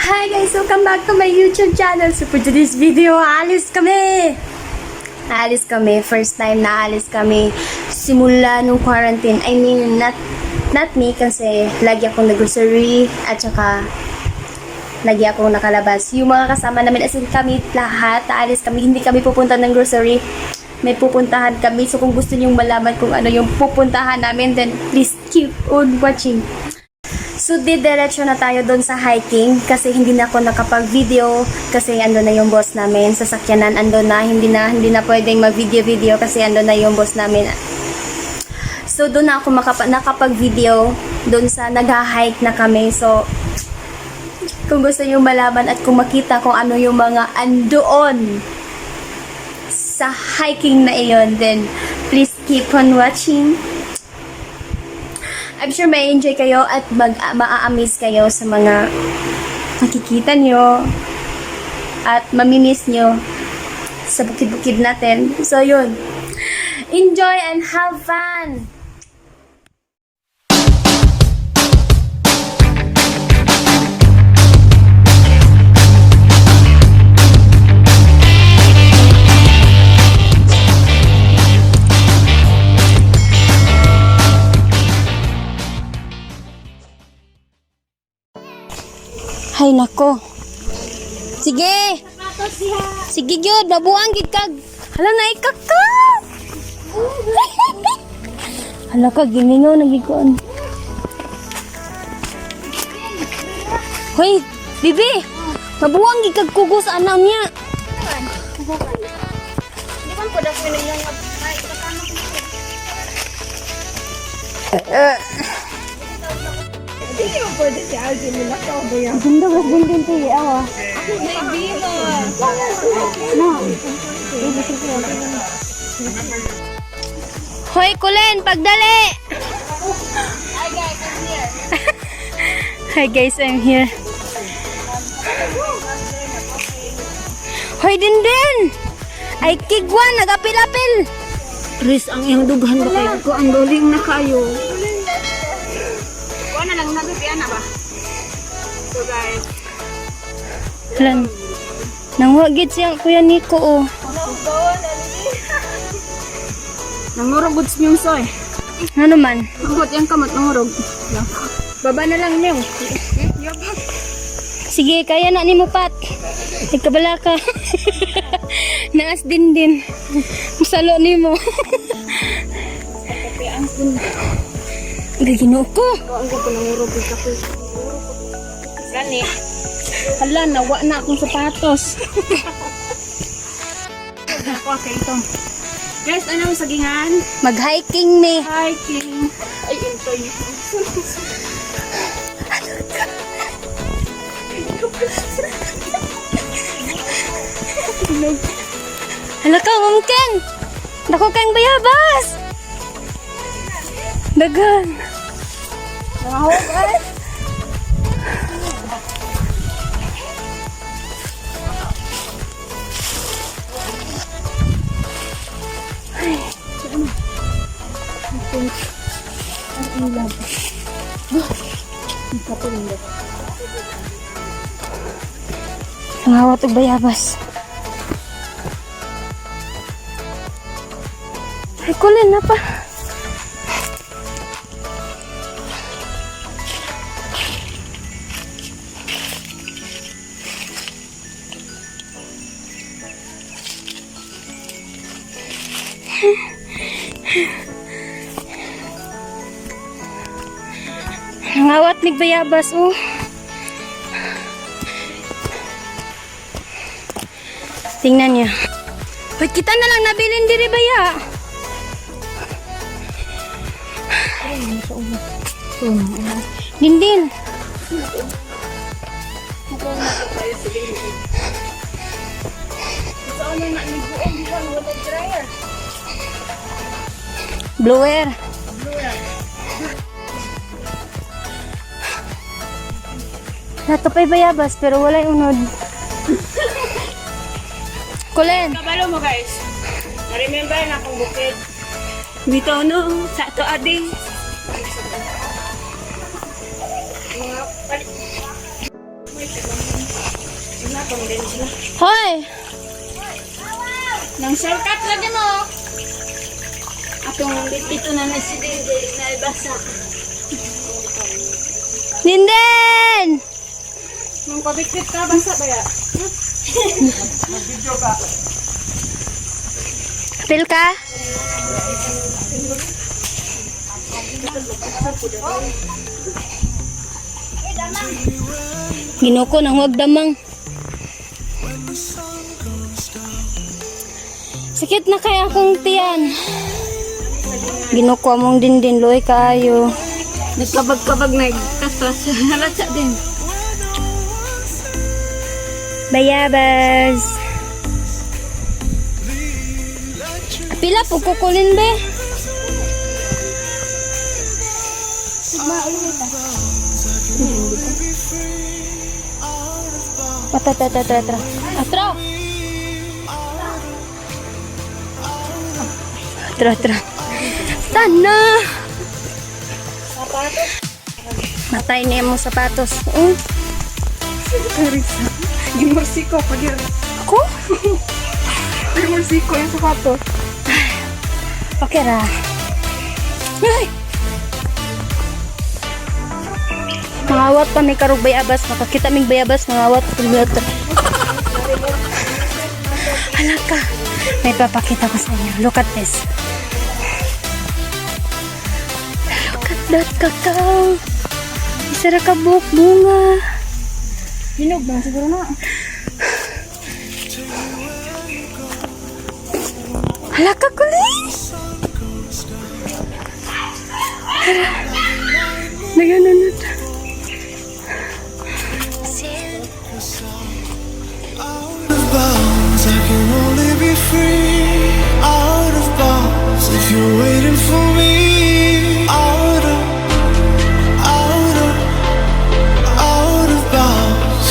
Hi guys! Welcome back to my YouTube channel. So for today's video, aalis kami! Aalis kami. First time na aalis kami simula nung quarantine. I mean, not me kasi lagi akong nag-grocery at saka lagi akong nakalabas. Yung mga kasama namin, as in kami lahat, aalis kami. Hindi kami pupunta ng grocery. May pupuntahan kami. So kung gusto nyong malaman kung ano yung pupuntahan namin, then please keep on watching. So, diretso na tayo doon sa hiking kasi hindi na ako nakapag-video kasi ando na yung boss namin. Sasakyanan ando na, hindi na pwedeng mag-video kasi ando na yung boss namin. So, doon na ako nakapag-video doon sa nag-hike na kami. So, kung gusto niyo malaman at kung makita kung ano yung mga andoon sa hiking na iyon, then please keep on watching. I'm sure may enjoy kayo at maa-amaze kayo sa mga nakikita nyo at mamimiss nyo sa bukid-bukid natin. So yun, enjoy and have fun! Hay nako. Sige. Sige gyud, mabuang gid kag. Hala na ikaka. Hala ka giningaw na gid ko. Hoy, bibi. Mabuang gid kag kugos anam niya. Di man po daw nilang ay kasama ko. Hindi mo pwede si Alvin nila ka o ba yan? Ganda ba din to awa. Ako may bimo. Hoy, Kulen, pagdali. Hi guys, I'm here. Hi guys, I'm here. Hoy, din. Ay kigwan nagapil-apil. Chris, ang iyong dughan ba kayo ko? Ang galing na kayo. Kuha na lang nagapian na ba? So guys. Lan. Nang wagit siyang Kuya Nico oh. Nangurog goods niyong soy. Ano man? Hugot yung kamot nangurog. Baba na lang niyong. Sige, kaya na ni mo pat. Ikabala ka. Naas din. Masalo ni mo. Kapian ko na. Gagino ko. Ang ko nangurog yung kape. Gani. Hala, nawa na akong sapatos. Ako kay ito. Guys, ano ang sagingan? Mag-hiking ni. Hiking. Ay, intoy. Hala ka, mungkin. Dako kang bayabas. Dagan. Wow, guys. Nangawat og bayabas. Ay, Kulen na pa. Nangawat mig bayabas oh. Tingnan niya. Hoy, kita na lang nabilin diri baya. Din. Blower. Nato pa'y bayabas pero wala yung unod. Kulen. Kabalo mo guys. Na-remember na akong bukid. Dito no, sa to adi. Mga Hoy! Nang shortcut lagi mo. Atong dito na si Dede na ibasa. Linden! Nung pabikit ka, basa ba ya? Mag-video ka. Apil ka? Ginuko nang huwag damang. Sakit na kaya akong tiyan. Ginuko mong din loy kaayo. Nagkabag-kabag na kaswas. Halatsa din. Bayabas. Pila po kukulin be? Atra. Atra. Tana. Matay niya mo sapatos. Reza. Gimursiko pa dyan. Ako? Gimursiko yung sapatos. Okay ra. Ay! Mangawat pa may karog bayabas. Makakita may bayabas. Mangawat. Halaka. May papakita ko sa inyo. Look at this. Look at that kakao. Isa ra ka buhok bunga. Hinog na siguro na. Halaka kulit. Naganon na ito. I can only be free out of bounds if you're waiting for me out of bounds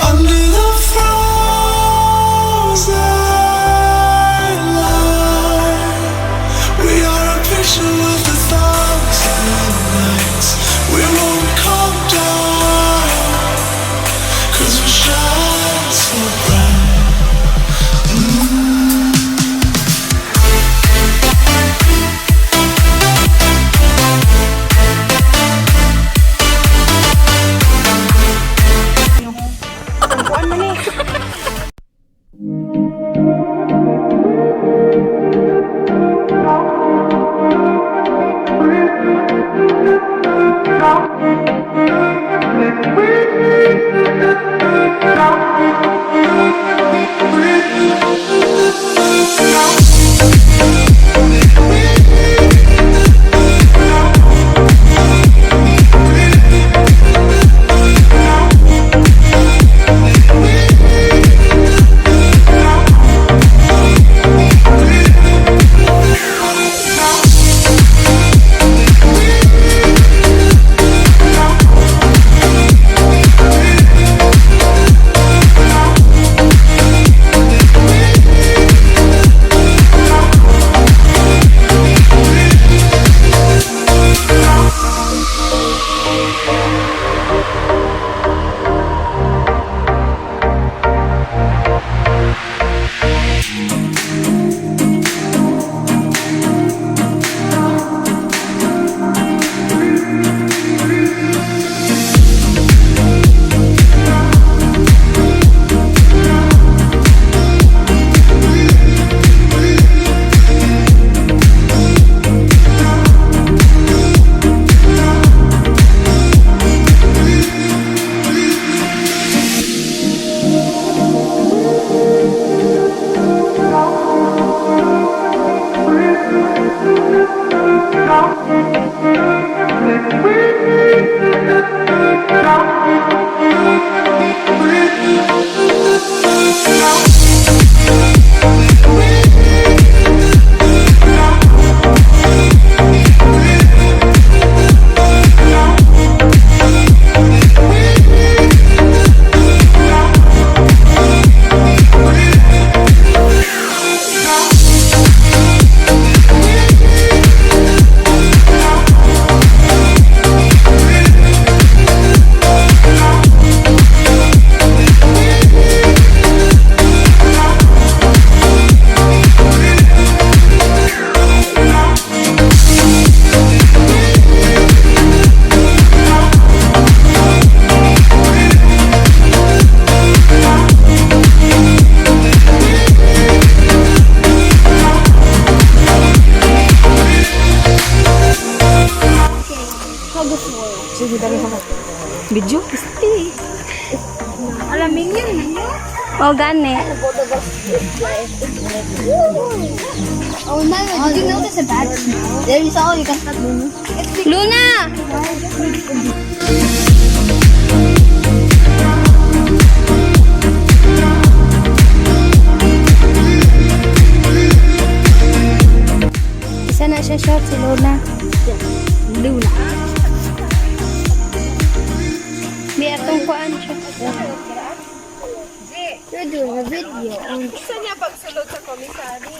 under the frozen line. We are a picture of the thousand nights. We won't come down 'cause we shine so bright. Video? Isti. Alaming yun. O, gani. Oh no, did you notice a bad smell? There you saw, you can start doing it. Luna! Isa na siya short, si Luna. Luna. May atong kuan siya. You're doing a video. Isa niya pagsulod sa komisari.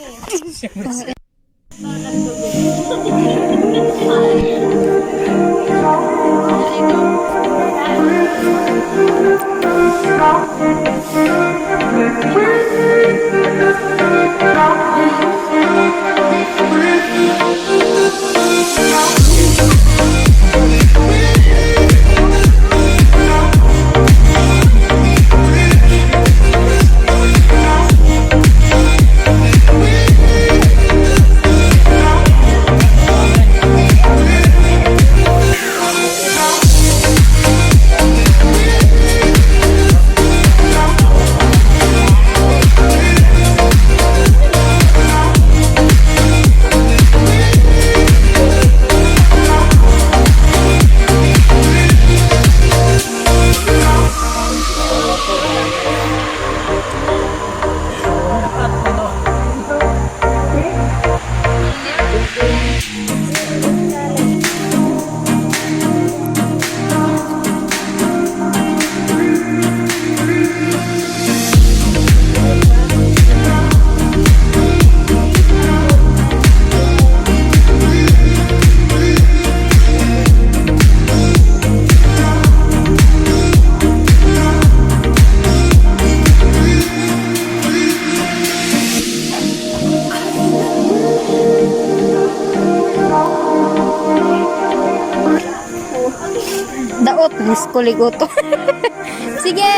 Daot, niskuligoto. Sige!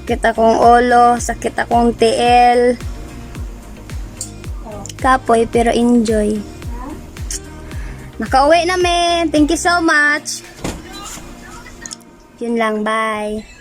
Sakit akong ulo, sakit akong tiil. Kapoy pero enjoy. Nakauwi namin. Thank you so much. Yun lang, bye.